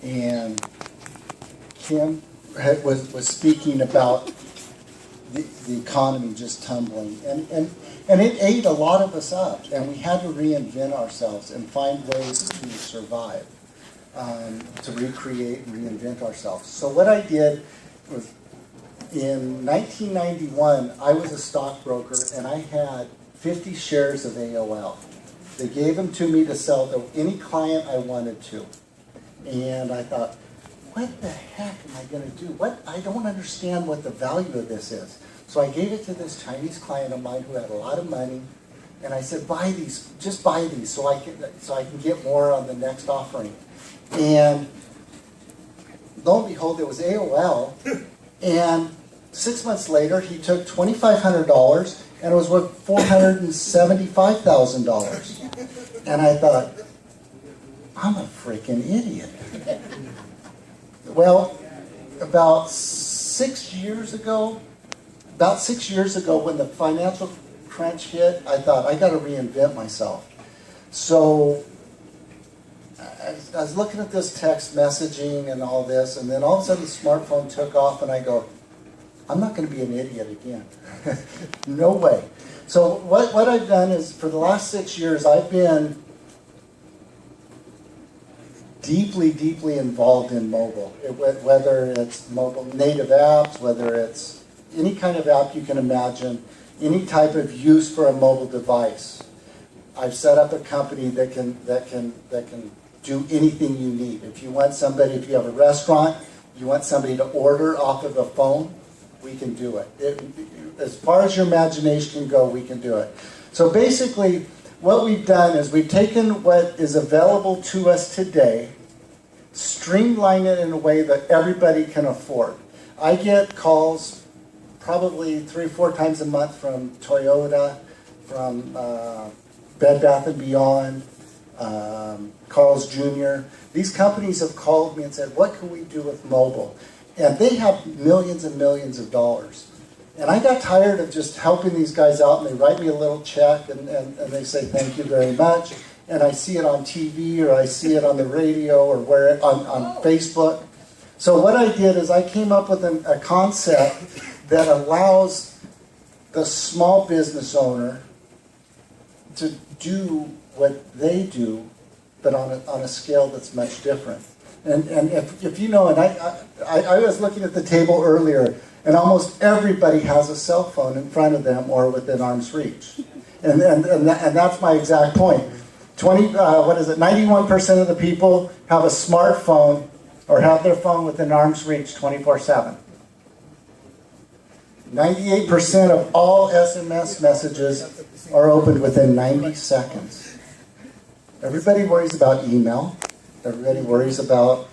and Kim was speaking about the economy just tumbling, and it ate a lot of us up, and we had to reinvent ourselves and find ways to survive, to recreate and reinvent ourselves. So what I did was, in 1991, I was a stockbroker, and I had 50 shares of AOL. They gave them to me to sell to any client I wanted to. And I thought, what the heck am I going to do? I don't understand what the value of this is. So I gave it to this Chinese client of mine who had a lot of money, and I said, buy these, just buy these so I can get more on the next offering. And lo and behold, it was AOL, and 6 months later, he took $2,500, and it was worth $475,000. And I thought, I'm a freaking idiot. Well, about 6 years ago, when the financial crunch hit, I thought, I got to reinvent myself. So I was looking at this text messaging and all this, and then all of a sudden the smartphone took off, and I go, I'm not going to be an idiot again. No way. So what I've done is, for the last 6 years, I've been deeply, deeply involved in mobile. Whether it's mobile native apps, whether it's any kind of app you can imagine, any type of use for a mobile device. I've set up a company that can do anything you need. If you have a restaurant, you want somebody to order off of a phone, we can do it. As far as your imagination can go, we can do it. So basically, what we've done is we've taken what is available to us today, streamline it in a way that everybody can afford. I get calls probably 3 or 4 times a month from Toyota, from Bed Bath & Beyond, Carl's Jr. These companies have called me and said, what can we do with mobile? And they have millions and millions of dollars. And I got tired of just helping these guys out, and they write me a little check, and they say, thank you very much. And I see it on TV, or I see it on the radio, or on Facebook. So what I did is I came up with a concept that allows the small business owner to do what they do, but on a scale that's much different. And if you know, and I was looking at the table earlier, and almost everybody has a cell phone in front of them or within arm's reach. And that's my exact point. 91% of the people have a smartphone or have their phone within arm's reach 24/7. 98% of all SMS messages are opened within 90 seconds. Everybody worries about email. Everybody worries about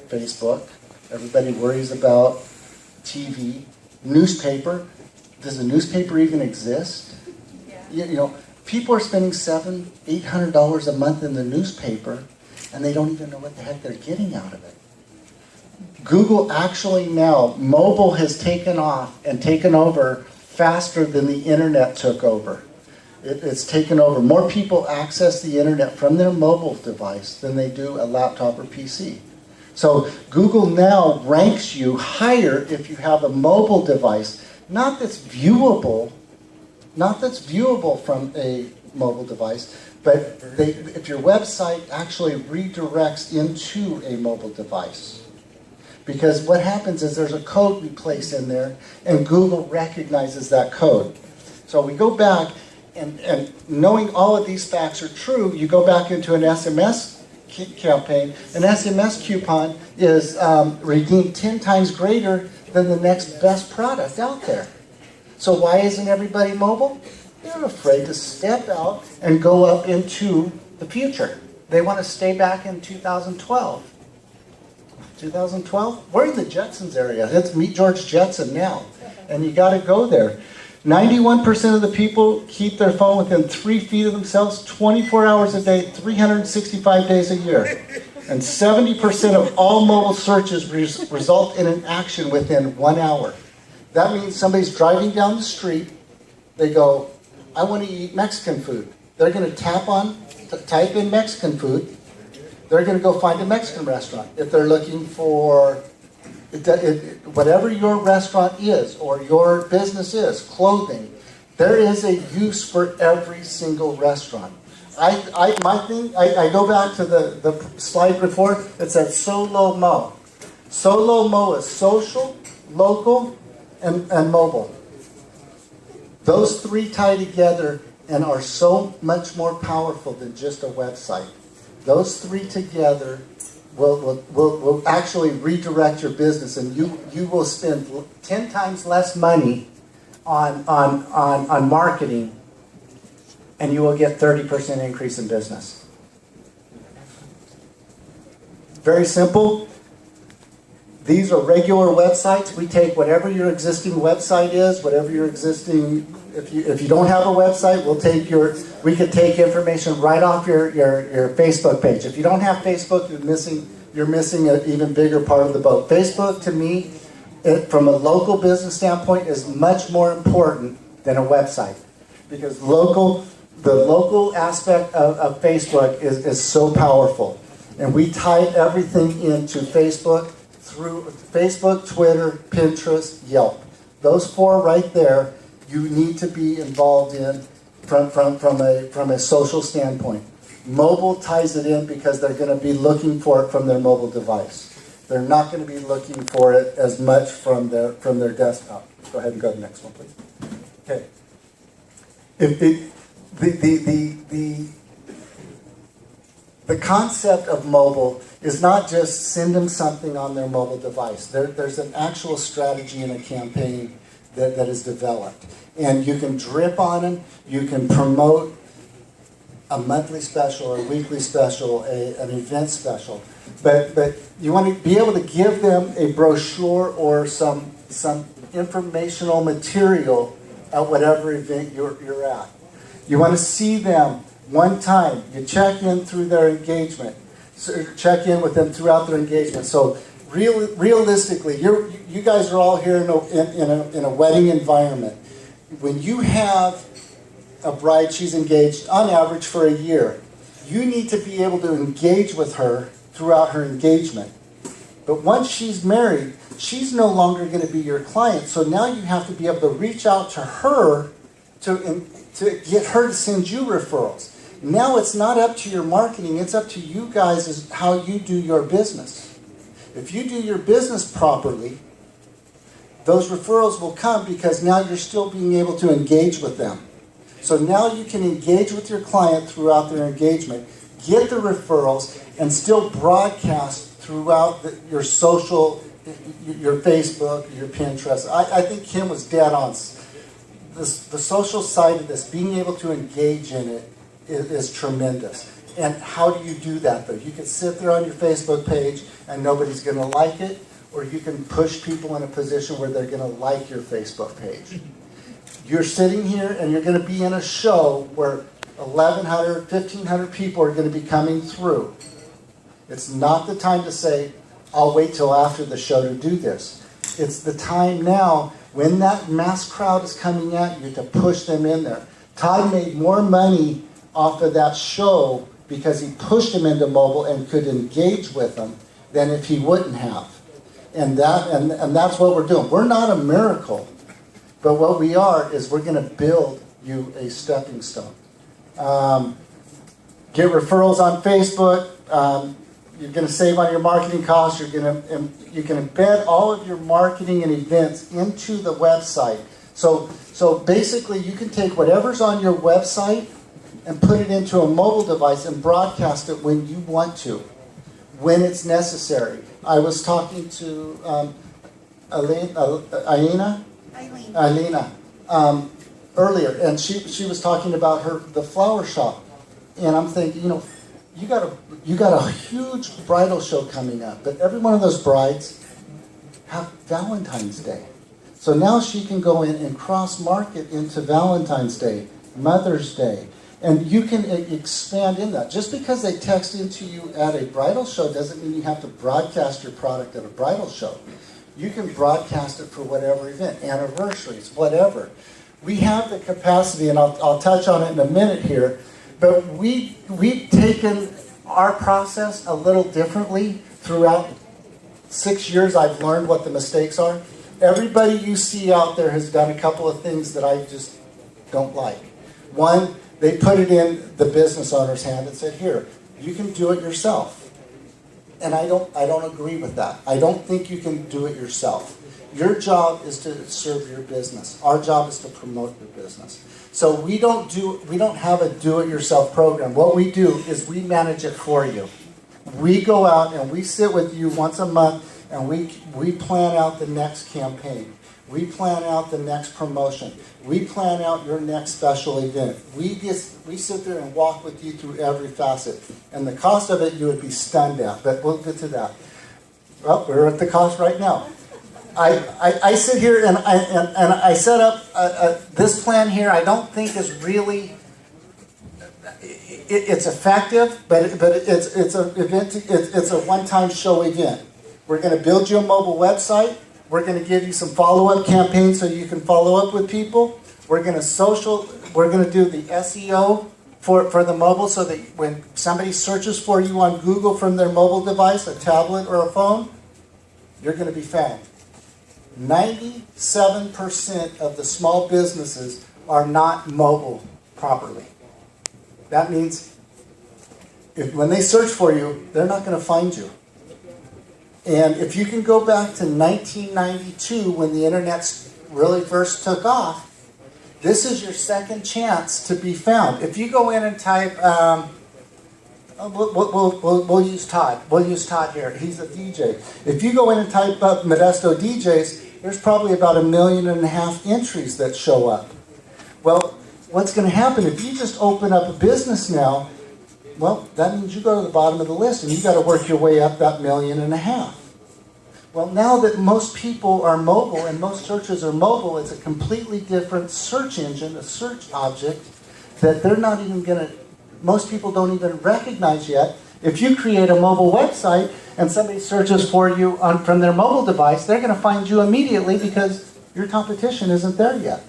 Facebook. Everybody worries about TV. Newspaper. Does a newspaper even exist? Yeah. You know, people are spending $700-800 a month in the newspaper, and they don't even know what the heck they're getting out of it. Google actually now, mobile has taken off and taken over faster than the internet took over. It's taken over. More people access the internet from their mobile device than they do a laptop or PC. So Google now ranks you higher if you have a mobile device, not that's viewable from a mobile device, but if your website actually redirects into a mobile device. Because what happens is there's a code we place in there, and Google recognizes that code. So we go back, and knowing all of these facts are true, you go back into an SMS campaign. An SMS coupon is redeemed 10 times greater than the next best product out there. So why isn't everybody mobile? They're afraid to step out and go up into the future. They want to stay back in 2012. 2012? We're in the Jetsons area. Let's meet George Jetson now. And you got to go there. 91% of the people keep their phone within 3 feet of themselves 24 hours a day, 365 days a year. And 70% of all mobile searches result in an action within 1 hour. That means somebody's driving down the street. They go, I want to eat Mexican food. They're going to type in Mexican food. they're going to go find a Mexican restaurant. If they're looking for whatever your restaurant is or your business is, clothing, there is a use for every single restaurant. I go back to the slide before. It said SOLO-MO. SOLO-MO is social, local, and mobile. Those three tie together and are so much more powerful than just a website. Those three together will actually redirect your business, and you will spend 10 times less money on marketing, and you will get 30% increase in business. Very simple. These are regular websites. We take whatever your existing website is, whatever your existing. If you don't have a website, we could take information right off your Facebook page. If you don't have Facebook, you're missing an even bigger part of the boat. Facebook, to me, from a local business standpoint, is much more important than a website, because the local aspect of Facebook is so powerful, and we tie everything into Facebook. Through Facebook, Twitter, Pinterest, Yelp. Those four right there, you need to be involved in from a social standpoint. Mobile ties it in because they're going to be looking for it from their mobile device. They're not going to be looking for it as much from their desktop. Go ahead and go to the next one, please. Okay. The concept of mobile is not just send them something on their mobile device. There's an actual strategy and a campaign that is developed. And you can drip on them. You can promote a monthly special, a weekly special, an event special. But you want to be able to give them a brochure or some informational material at whatever event you're at. You want to see them one time. You check in through their engagement. So check in with them throughout their engagement. So realistically, you guys are all here in a wedding environment. When you have a bride, she's engaged on average for a year, you need to be able to engage with her throughout her engagement. But once she's married, she's no longer going to be your client. So now you have to be able to reach out to her to get her to send you referrals. Now it's not up to your marketing, it's up to you guys as how you do your business. If you do your business properly, those referrals will come because now you're still being able to engage with them. So now you can engage with your client throughout their engagement, get the referrals, and still broadcast throughout your social, your Facebook, your Pinterest. I think Kim was dead on. The social side of this, being able to engage in it, is tremendous. And how do you do that, though? You can sit there on your Facebook page and nobody's going to like it, or you can push people in a position where they're going to like your Facebook page. You're sitting here and you're going to be in a show where 1,100, 1,500 people are going to be coming through. It's not the time to say, I'll wait till after the show to do this. It's the time now when that mass crowd is coming at you to push them in there. Todd made more money off of that show because he pushed them into mobile and could engage with them than if he wouldn't have. And that's what we're doing. We're not a miracle, but what we are is we're going to build you a stepping stone. Get referrals on Facebook. You're going to save on your marketing costs. You can embed all of your marketing and events into the website. So basically, you can take whatever's on your website and put it into a mobile device and broadcast it when you want to, when it's necessary. I was talking to Ailina earlier, and she was talking about the flower shop, and I'm thinking, you got a huge bridal show coming up, but every one of those brides have Valentine's Day. So now she can go in and cross-market into Valentine's Day, Mother's Day, and you can expand in that. Just because they text into you at a bridal show doesn't mean you have to broadcast your product at a bridal show. You can broadcast it for whatever event, anniversaries, whatever. We have the capacity, and I'll touch on it in a minute here, but we've taken our process a little differently. Throughout 6 years, I've learned what the mistakes are. Everybody you see out there has done a couple of things that I just don't like. One, they put it in the business owner's hand and said, here, you can do it yourself. And I don't agree with that. I don't think you can do it yourself. Your job is to serve your business. Our job is to promote your business. So we don't have a do-it-yourself program. What we do is we manage it for you. We go out and we sit with you once a month and we plan out the next campaign. We plan out the next promotion. We plan out your next special event. We sit there and walk with you through every facet. And the cost of it you would be stunned at, but we'll get to that. Well, we're at the cost right now. I sit here and I set up this plan here. I don't think is really it's effective, but it's a one-time show event. We're going to build you a mobile website. We're going to give you some follow-up campaigns so you can follow up with people. We're going to do the SEO for the mobile so that when somebody searches for you on Google from their mobile device, a tablet or a phone, you're going to be found. 97% of the small businesses are not mobile properly. That means when they search for you, they're not going to find you. And if you can go back to 1992 when the internet really first took off, this is your second chance to be found. If you go in and type, we'll use Todd. We'll use Todd here. He's a DJ. If you go in and type up Modesto DJs, there's probably about 1.5 million entries that show up. Well, what's going to happen if you just open up a business now? Well, that means you go to the bottom of the list and you got to work your way up that 1.5 million. Well, now that most people are mobile and most searches are mobile, it's a completely different search engine, a search object that they're not even going to, most people don't even recognize yet. If you create a mobile website and somebody searches for you from their mobile device, they're going to find you immediately because your competition isn't there yet.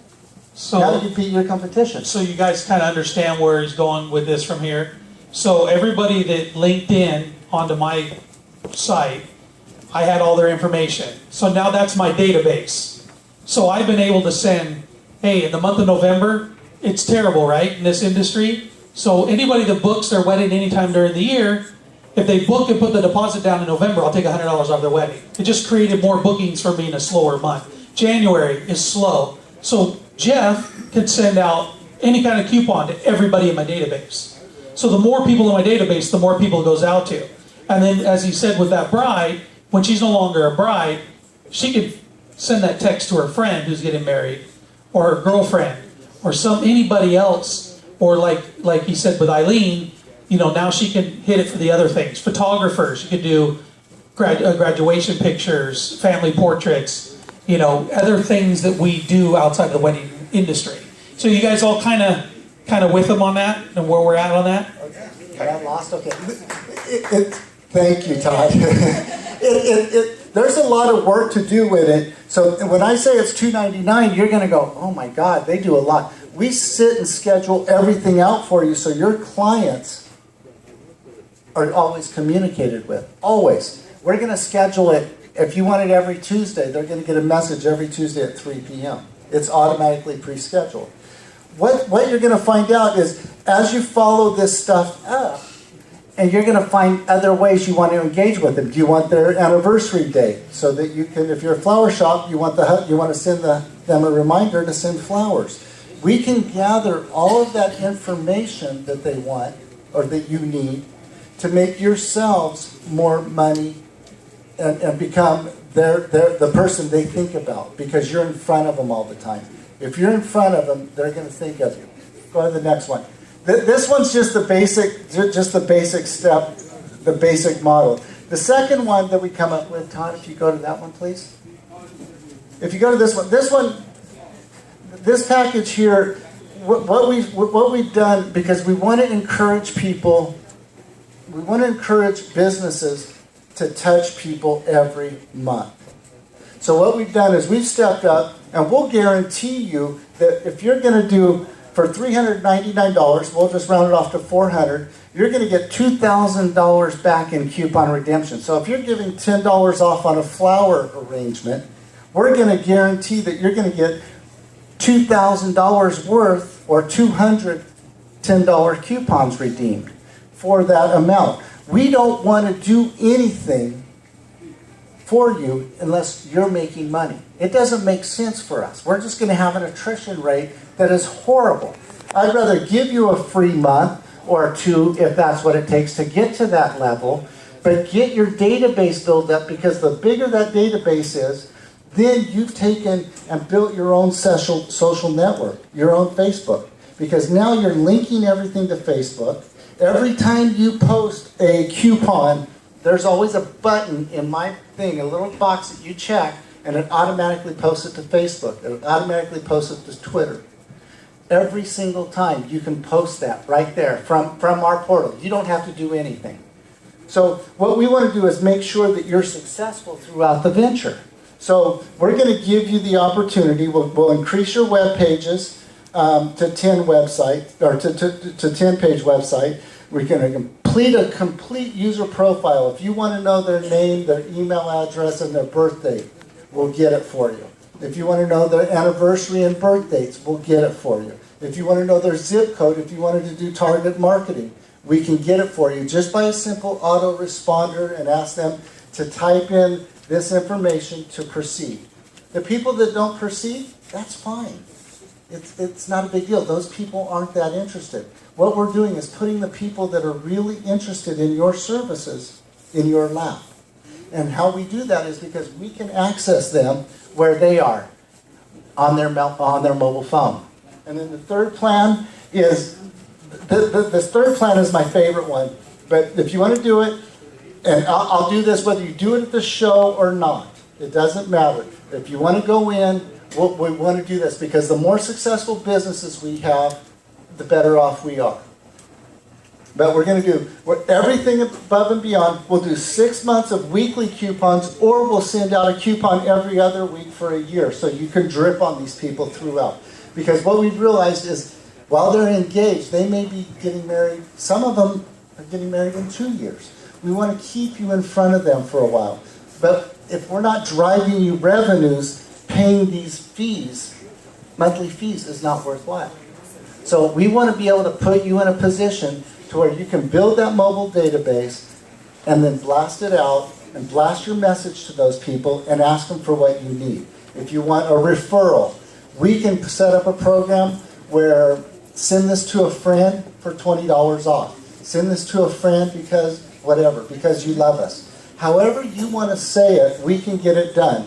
So how do you beat your competition? So you guys kind of understand where he's going with this from here. So everybody that linked in onto my site, I had all their information. So now that's my database. So I've been able to send, hey, in the month of November, it's terrible, right, in this industry? So anybody that books their wedding anytime during the year, if they book and put the deposit down in November, I'll take $100 off their wedding. It just created more bookings for me in a slower month. January is slow. So Jeff could send out any kind of coupon to everybody in my database. So the more people in my database, the more people it goes out to. And then, as he said with that bride, when she's no longer a bride, she could send that text to her friend who's getting married, or her girlfriend, or anybody else, or like he said with Eileen, now she can hit it for the other things. Photographers, she could do graduation pictures, family portraits, other things that we do outside of the wedding industry. So you guys all kind of with them on that and where we're at on that? Okay. Got lost? Okay. Thank you, Todd. There's a lot of work to do with it. So when I say it's $299, you're going to go, oh my God, they do a lot. We sit and schedule everything out for you so your clients are always communicated with. Always. We're going to schedule it. If you want it every Tuesday, they're going to get a message every Tuesday at 3 p.m. It's automatically pre-scheduled. What you're going to find out is as you follow this stuff up, and you're going to find other ways you want to engage with them. Do you want their anniversary date so that you can, if you're a flower shop, you want to send them a reminder to send flowers. We can gather all of that information that they want or that you need to make yourselves more money and become the person they think about because you're in front of them all the time. If you're in front of them, they're going to think of you. Go to the next one. This one's just the basic step, the basic model. The second one that we come up with, Todd, if you go to that one, please. If you go to this one, this package here, what we've done, because we want to encourage people, we want to encourage businesses to touch people every month. So what we've done is we've stepped up, and we'll guarantee you that if you're going to do for $399, we'll just round it off to $400. you're going to get $2,000 back in coupon redemption. So if you're giving $10 off on a flower arrangement, we're going to guarantee that you're going to get $2,000 worth or 200 $10 coupons redeemed for that amount. We don't want to do anything for you unless you're making money. It doesn't make sense for us. We're just going to have an attrition rate that is horrible. I'd rather give you a free month or two if that's what it takes to get to that level, but get your database built up, because the bigger that database is, then you've taken and built your own social network, your own Facebook. Because now you're linking everything to Facebook. Every time you post a coupon, there's always a button in my thing, a little box that you check, and it automatically posts it to Facebook. It automatically posts it to Twitter. Every single time you can post that right there from our portal. You don't have to do anything. So what we want to do is make sure that you're successful throughout the venture. So we're going to give you the opportunity. We'll increase your web pages to 10 website, or to 10 page website. We're going to complete a complete user profile. If you want to know their name, their email address, and their birthday, we'll get it for you. If you want to know their anniversary and birth dates, we'll get it for you. If you want to know their zip code, if you wanted to do target marketing, we can get it for you just by a simple autoresponder and ask them to type in this information to proceed. The people that don't proceed, that's fine. It's not a big deal. Those people aren't that interested. What we're doing is putting the people that are really interested in your services in your lap. And how we do that is because we can access them where they are on their mobile phone. And then the third plan is, this third plan is my favorite one. But if you want to do it, and I'll do this whether you do it at the show or not. It doesn't matter. If you want to go in, we want to do this, because the more successful businesses we have, the better off we are. But we're going to do everything above and beyond. We'll do 6 months of weekly coupons, or we'll send out a coupon every other week for a year, so you can drip on these people throughout. Because what we've realized is, while they're engaged, they may be getting married. Some of them are getting married in 2 years. We want to keep you in front of them for a while. But if we're not driving you revenues, paying these fees, monthly fees, is not worthwhile. So we want to be able to put you in a position to where you can build that mobile database and then blast it out and blast your message to those people and ask them for what you need. If you want a referral, we can set up a program where send this to a friend for $20 off. Send this to a friend because whatever, because you love us. However you want to say it, we can get it done.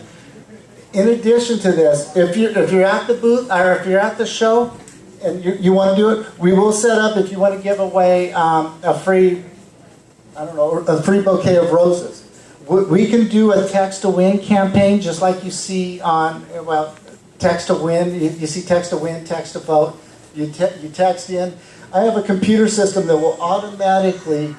In addition to this, if you're at the booth, or if you're at the show and you want to do it, we will set up, if you want to give away a free bouquet of roses. We can do a text to win campaign, just like you see on, text to win. You see text to win, text to vote. You text in. I have a computer system that will automatically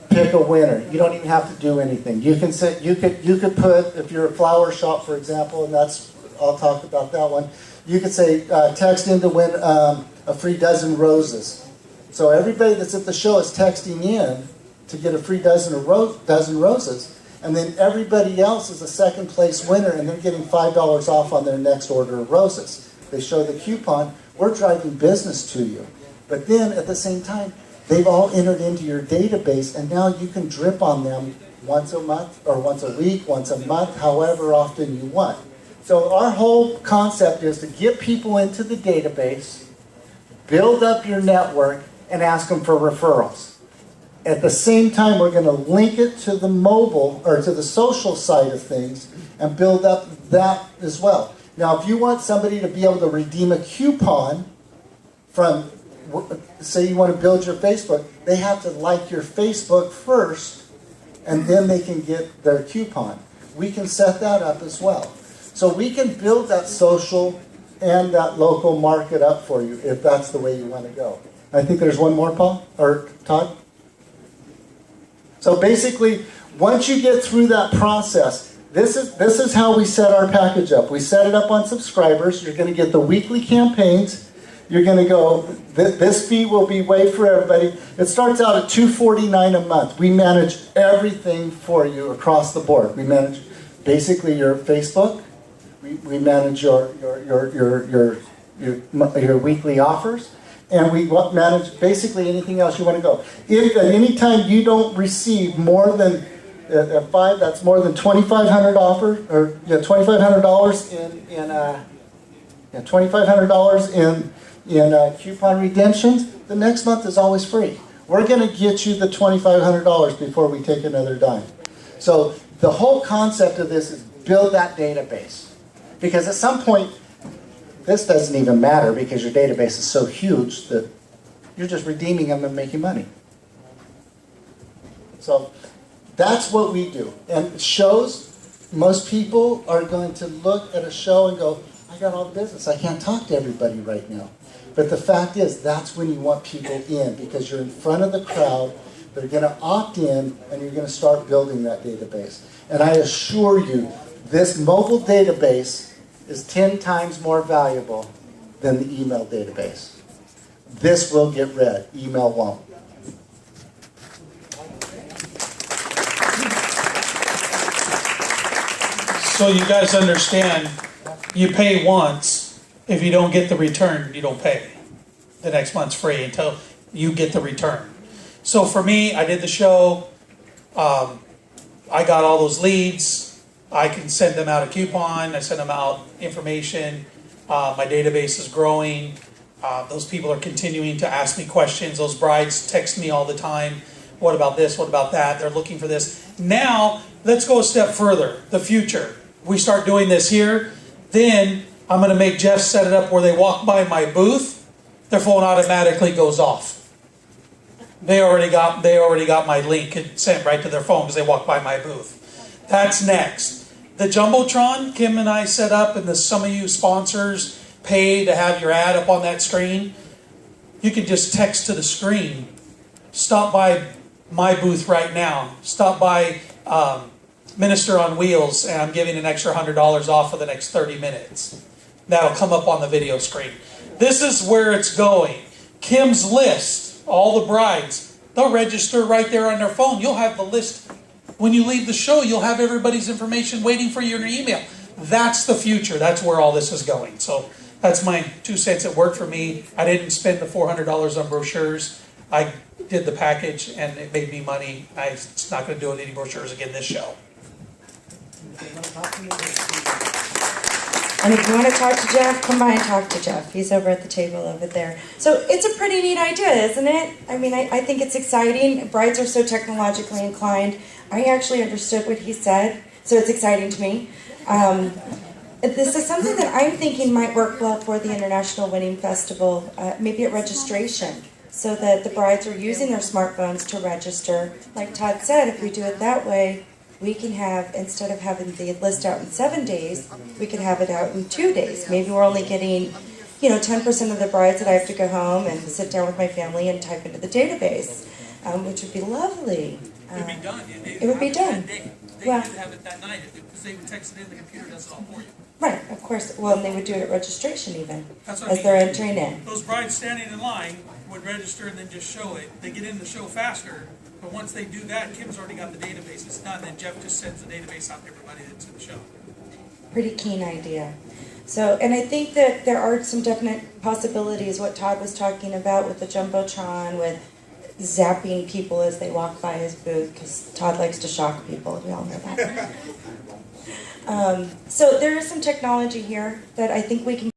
pick a winner. You don't even have to do anything. You can set, you could put, if you're a flower shop, for example, and I'll talk about that one. You could say text in to win a free dozen roses. So everybody that's at the show is texting in to get a free dozen roses, and then everybody else is a second place winner, and they're getting $5 off on their next order of roses. They show the coupon. We're driving business to you, but then at the same time, they've all entered into your database, and now you can drip on them once a month, or once a week, once a month, however often you want. So our whole concept is to get people into the database, build up your network, and ask them for referrals. At the same time, we're going to link it to the mobile, or to the social side of things, and build up that as well. Now, if you want somebody to be able to redeem a coupon from, say you want to build your Facebook, they have to like your Facebook first, and then they can get their coupon. We can set that up as well. So we can build that social and that local market up for you if that's the way you want to go. I think there's one more, Paul, or Todd. So basically, once you get through that process, this is how we set our package up. We set it up on subscribers. You're going to get the weekly campaigns. you're going to go, this fee will be waived for everybody. It starts out at $249 a month. We manage everything for you across the board. We manage basically your Facebook. We manage your weekly offers. And we manage basically anything else you want to go. If at any time you don't receive more than that's more than $2,500 offer, or $2,500 in coupon redemptions, the next month is always free. We're going to get you the $2,500 before we take another dime. So the whole concept of this is build that database. Because at some point, this doesn't even matter because your database is so huge that you're just redeeming them and making money. So that's what we do. And shows, most people are going to look at a show and go, I got all the business. I can't talk to everybody right now. But the fact is, that's when you want people in because you're in front of the crowd. They're going to opt in and you're going to start building that database. And I assure you, this mobile database is 10 times more valuable than the email database. This will get read. Email won't. So you guys understand, you pay once. If you don't get the return, you don't pay. The next month's free until you get the return. So for me, I did the show. I got all those leads. I can send them out a coupon. I send them out information. My database is growing. Those people are continuing to ask me questions. Those brides text me all the time. What about this? What about that? They're looking for this. Now, let's go a step further. The future. We start doing this here. Then I'm going to make Jeff set it up where they walk by my booth. Their phone automatically goes off. They already got my link sent right to their phone because they walk by my booth. That's next. The Jumbotron, Kim and I set up, and some of you sponsors pay to have your ad up on that screen. You can just text to the screen. Stop by my booth right now. Stop by Minister on Wheels, and I'm giving an extra $100 off for the next 30 minutes. That'll come up on the video screen. This is where it's going. Kim's list, all the brides, they'll register right there on their phone. You'll have the list. When you leave the show, you'll have everybody's information waiting for you in your email. That's the future. That's where all this is going. So that's my 2 cents. It worked for me. I didn't spend the $400 on brochures. I did the package, and it made me money. I'm not going to do any brochures again this show. And if you want to talk to Jeff, come by and talk to Jeff. He's over at the table over there. So it's a pretty neat idea, isn't it? I mean, I think it's exciting. Brides are so technologically inclined. I actually understood what he said, so it's exciting to me. This is something that I'm thinking might work well for the International Wedding Festival, maybe at registration, so that the brides are using their smartphones to register. Like Todd said, if we do it that way, we can have, instead of having the list out in 7 days, we could have it out in 2 days. Maybe we're only getting, 10% of the brides that I have to go home and sit down with my family and type into the database, which would be lovely. It would be done. It would be done. They Well, could have it that night because they would text it in. The computer does it all for you. right, of course. Well, and they would do it at registration even, That's what I as mean. they're entering in. Those brides standing in line would register and then just show it. They get in the show faster, but once they do that, Kim's already got the database. It's done, and Jeff just sends the database out to everybody that's in the show. Pretty keen idea. So, and I think that there are some definite possibilities, what Todd was talking about with the Jumbotron, with zapping people as they walk by his booth, because Todd likes to shock people, we all know that. So there is some technology here that I think we can